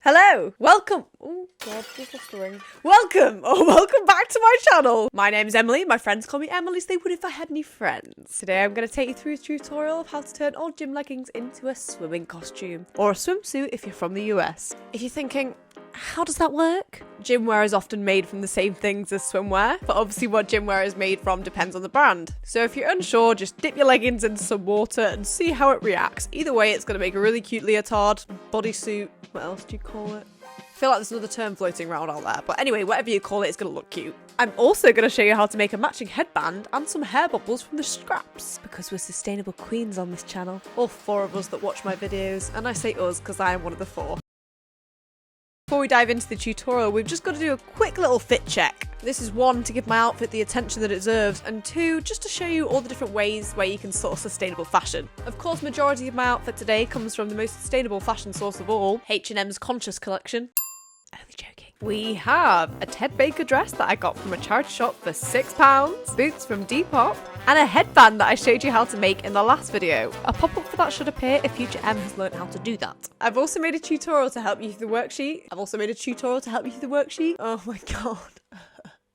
Hello, welcome. Oh God, just lost the ring. Welcome back to my channel. My name's Emily. My friends call me Emily, so they would if I had any friends. Today I'm going to take you through a tutorial of how to turn old gym leggings into a swimming costume, or a swimsuit if you're from the US. If you're thinking, how does that work? Gym wear is often made from the same things as swimwear, but obviously what gym wear is made from depends on the brand. So if you're unsure, just dip your leggings into some water and see how it reacts. Either way, it's going to make a really cute leotard, bodysuit, what else do you call it? I feel like there's another term floating around out there, but anyway, whatever you call it, it's going to look cute. I'm also going to show you how to make a matching headband and some hair bubbles from the scraps, because we're sustainable queens on this channel. All 4 of us that watch my videos, and I say us because I am one of the 4. Before we dive into the tutorial, we've just got to do a quick little fit check. This is 1, to give my outfit the attention that it deserves, and 2, just to show you all the different ways where you can source sustainable fashion. Of course, majority of my outfit today comes from the most sustainable fashion source of all, H&M's Conscious collection. Only joking. We have a Ted Baker dress that I got from a charity shop for £6, boots from Depop, and a headband that I showed you how to make in the last video. A pop-up for that should appear if future Em has learned how to do that. I've also made a tutorial to help you through the worksheet. Oh my god.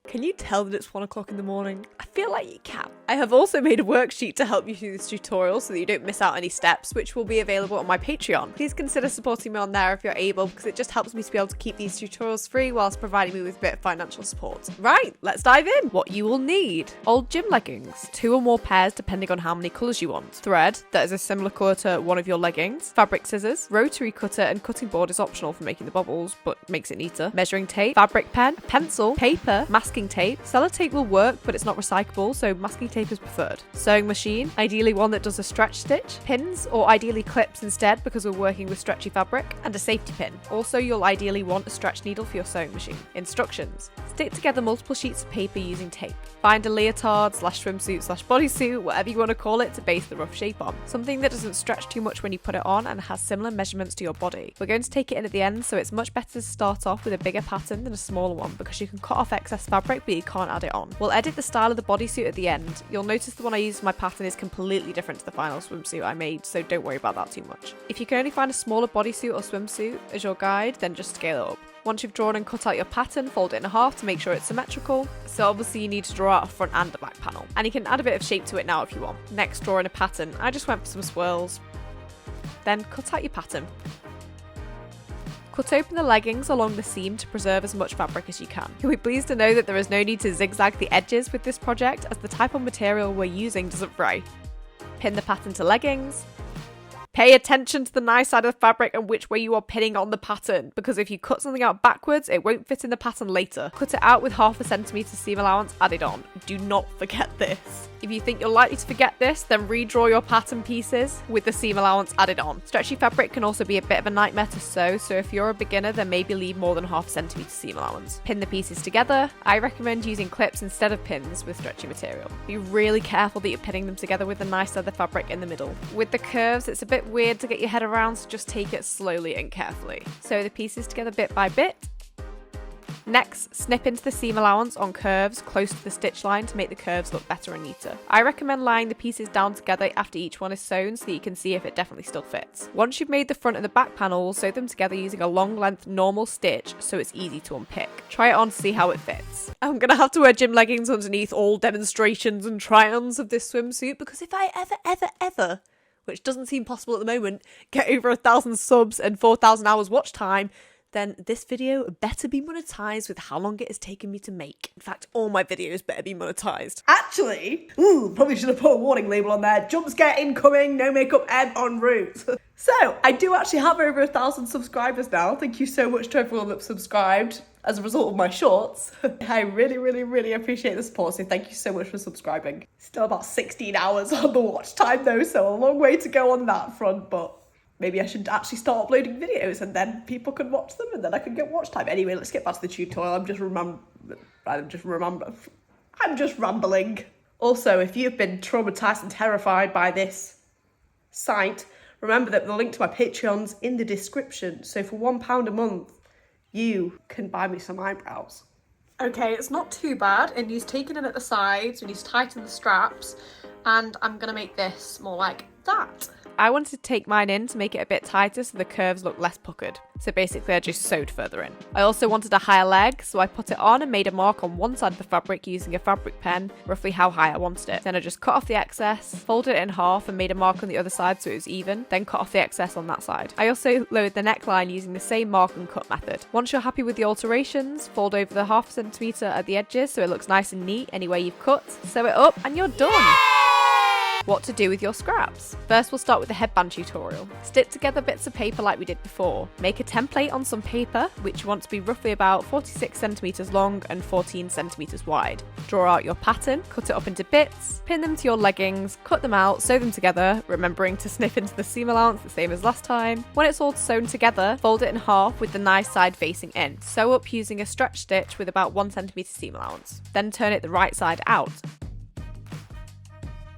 Can you tell that it's 1 o'clock in the morning? I feel like you can. I have also made a worksheet to help you through this tutorial so that you don't miss out any steps, which will be available on my Patreon. Please consider supporting me on there if you're able, because it just helps me to be able to keep these tutorials free whilst providing me with a bit of financial support. Right, let's dive in. What you will need: old gym leggings, 2 or more pairs depending on how many colours you want, thread that is a similar colour to one of your leggings, fabric scissors, rotary cutter, and cutting board is optional for making the bubbles, but makes it neater, measuring tape, fabric pen, a pencil, paper, masking tape. Sellotape will work, but it's not recyclable, so masking tape is preferred. Sewing machine, ideally one that does a stretch stitch. Pins, or ideally clips instead because we're working with stretchy fabric. And a safety pin. Also, you'll ideally want a stretch needle for your sewing machine. Instructions: stick together multiple sheets of paper using tape. Find a leotard / swimsuit / bodysuit, whatever you want to call it, to base the rough shape on. Something that doesn't stretch too much when you put it on and has similar measurements to your body. We're going to take it in at the end, so it's much better to start off with a bigger pattern than a smaller one, because you can cut off excess fabric but you can't add it on. We'll edit the style of the bodysuit at the end. You'll notice the one I used for my pattern is completely different to the final swimsuit I made, so don't worry about that too much. If you can only find a smaller bodysuit or swimsuit as your guide, then just scale it up. Once you've drawn and cut out your pattern, fold it in half to make sure it's symmetrical. So obviously you need to draw out a front and a back panel. And you can add a bit of shape to it now if you want. Next, draw in a pattern. I just went for some swirls. Then cut out your pattern. Cut open the leggings along the seam to preserve as much fabric as you can. You'll be pleased to know that there is no need to zigzag the edges with this project, as the type of material we're using doesn't fray. Pin the pattern to leggings. Pay attention to the nice side of the fabric and which way you are pinning on the pattern, because if you cut something out backwards, it won't fit in the pattern later. Cut it out with 1/2 centimetre seam allowance added on. Do not forget this. If you think you're likely to forget this, then redraw your pattern pieces with the seam allowance added on. Stretchy fabric can also be a bit of a nightmare to sew, so if you're a beginner, then maybe leave more than 1/2 centimetre seam allowance. Pin the pieces together. I recommend using clips instead of pins with stretchy material. Be really careful that you're pinning them together with the nice leather fabric in the middle. With the curves, it's a bit weird to get your head around, so just take it slowly and carefully. Sew the pieces together bit by bit. Next, snip into the seam allowance on curves close to the stitch line to make the curves look better and neater. I recommend lying the pieces down together after each one is sewn so that you can see if it definitely still fits. Once you've made the front and the back panel, sew them together using a long length normal stitch so it's easy to unpick. Try it on to see how it fits. I'm gonna have to wear gym leggings underneath all demonstrations and try-ons of this swimsuit, because if I ever, which doesn't seem possible at the moment, get over 1,000 subs and 4,000 hours watch time, then this video better be monetized with how long it has taken me to make. In fact, all my videos better be monetized. Actually, probably should have put a warning label on there. Jump scare incoming, no makeup Em en route. So, I do actually have over 1,000 subscribers now. Thank you so much to everyone that's subscribed as a result of my shorts. I really appreciate the support, so thank you so much for subscribing. Still about 16 hours on the watch time though, so a long way to go on that front, but maybe I should actually start uploading videos and then people can watch them and then I can get watch time. Anyway, let's get back to the tutorial. I'm just rambling. Also, if you've been traumatized and terrified by this site, remember that the link to my Patreon's in the description. So for £1 a month, you can buy me some eyebrows. Okay, it's not too bad. It needs taking in at the sides, we need to tighten the straps, and I'm gonna make this more like that. I wanted to take mine in to make it a bit tighter so the curves look less puckered. So basically I just sewed further in. I also wanted a higher leg, so I put it on and made a mark on one side of the fabric using a fabric pen, roughly how high I wanted it. Then I just cut off the excess, folded it in half and made a mark on the other side so it was even, then cut off the excess on that side. I also lowered the neckline using the same mark and cut method. Once you're happy with the alterations, fold over the 1/2 centimetre at the edges so it looks nice and neat anywhere you've cut, sew it up and you're done! What to do with your scraps. First we'll start with the headband tutorial. Stick together bits of paper like we did before. Make a template on some paper, which you want to be roughly about 46 centimetres long and 14 centimetres wide. Draw out your pattern, cut it up into bits, pin them to your leggings, cut them out, sew them together, remembering to snip into the seam allowance the same as last time. When it's all sewn together, fold it in half with the nice side facing in. Sew up using a stretch stitch with about 1 centimetre seam allowance. Then turn it the right side out.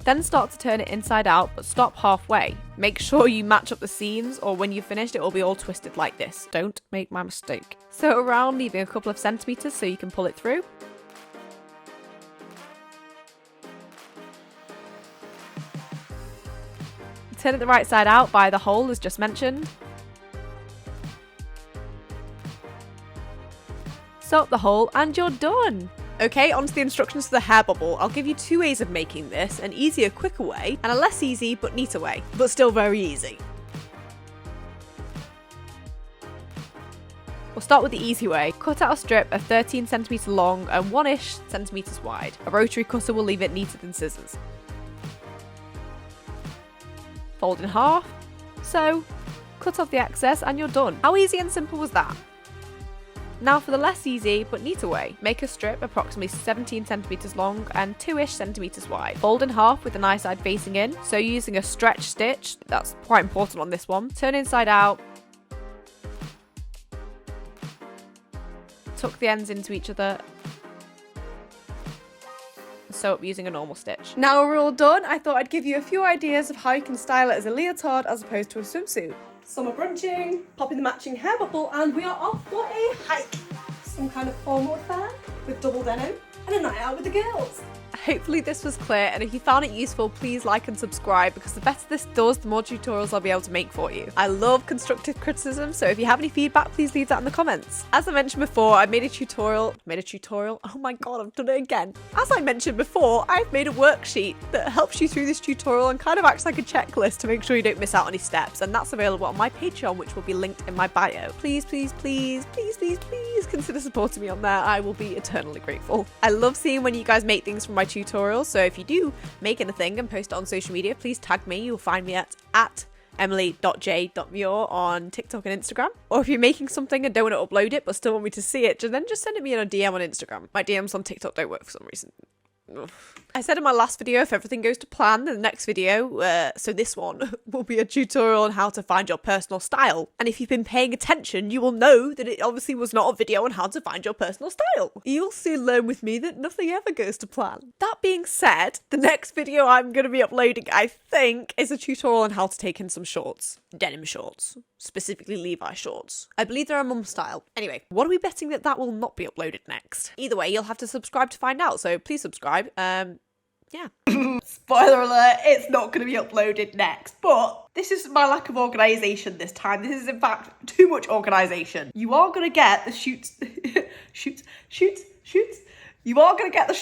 Then start to turn it inside out, but stop halfway. Make sure you match up the seams, or when you've finished it will be all twisted like this. Don't make my mistake. Sew around, leaving a couple of centimetres so you can pull it through. Turn it the right side out by the hole as just mentioned. Sew up the hole and you're done! Okay, onto the instructions for the hair bubble. I'll give you 2 ways of making this, an easier, quicker way, and a less easy but neater way, but still very easy. We'll start with the easy way. Cut out a strip of 13 centimetres long and 1-ish centimetres wide. A rotary cutter will leave it neater than scissors. Fold in half, sew, cut off the excess and you're done. How easy and simple was that? Now for the less easy but neater way. Make a strip approximately 17 centimetres long and 2-ish centimetres wide. Fold in half with the nice side facing in. So using a stretch stitch, that's quite important on this one. Turn inside out. Tuck the ends into each other. Sew up using a normal stitch. Now we're all done, I thought I'd give you a few ideas of how you can style it as a leotard as opposed to a swimsuit. Summer brunching, popping the matching hair bubble, and we are off for a hike. Some kind of formal affair with double denim and a night out with the girls. Hopefully this was clear, and if you found it useful, please like and subscribe because the better this does, the more tutorials I'll be able to make for you. I love constructive criticism, so if you have any feedback, please leave that in the comments. As I mentioned before, I made a tutorial, oh my god, I've done it again. As I mentioned before, I've made a worksheet that helps you through this tutorial and kind of acts like a checklist to make sure you don't miss out any steps, and that's available on my Patreon, which will be linked in my bio. Please, please, please, please, please, please consider supporting me on there. I will be eternally grateful. I love seeing when you guys make things from my tutorials, so if you do make anything and post it on social media, please tag me. You'll find me at emily.j.muir on TikTok and Instagram. Or if you're making something and don't want to upload it but still want me to see it, then just send it me in a DM on Instagram. My DMs on TikTok don't work for some reason. Ugh. I said in my last video, if everything goes to plan, then the next video, so this one, will be a tutorial on how to find your personal style. And if you've been paying attention, you will know that it obviously was not a video on how to find your personal style. You'll soon learn with me that nothing ever goes to plan. That being said, the next video I'm going to be uploading, I think, is a tutorial on how to take in some shorts. Denim shorts. Specifically Levi shorts. I believe they're a mum style. Anyway, what are we betting that will not be uploaded next? Either way, you'll have to subscribe to find out, so please subscribe. Yeah. Spoiler alert, it's not going to be uploaded next, but this is my lack of organisation this time. This is in fact too much organisation. You are going to get the shoots. You are going to get the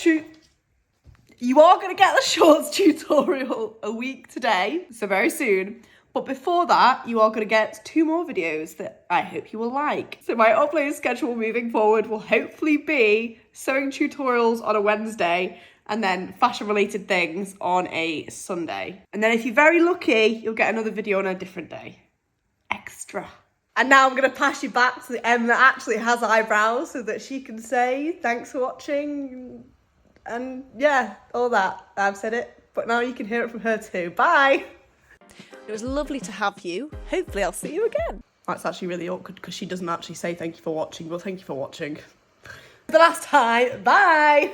shorts tutorial a week today, so very soon. But before that, you are going to get 2 more videos that I hope you will like. So my upload schedule moving forward will hopefully be sewing tutorials on a Wednesday and then fashion related things on a Sunday. And then if you're very lucky, you'll get another video on a different day. Extra. And now I'm going to pass you back to the Em that actually has eyebrows so that she can say thanks for watching and yeah, all that. I've said it, but now you can hear it from her too. Bye! It was lovely to have you. Hopefully I'll see you again. That's actually really awkward because she doesn't actually say thank you for watching. Well, thank you for watching. The last time. Bye!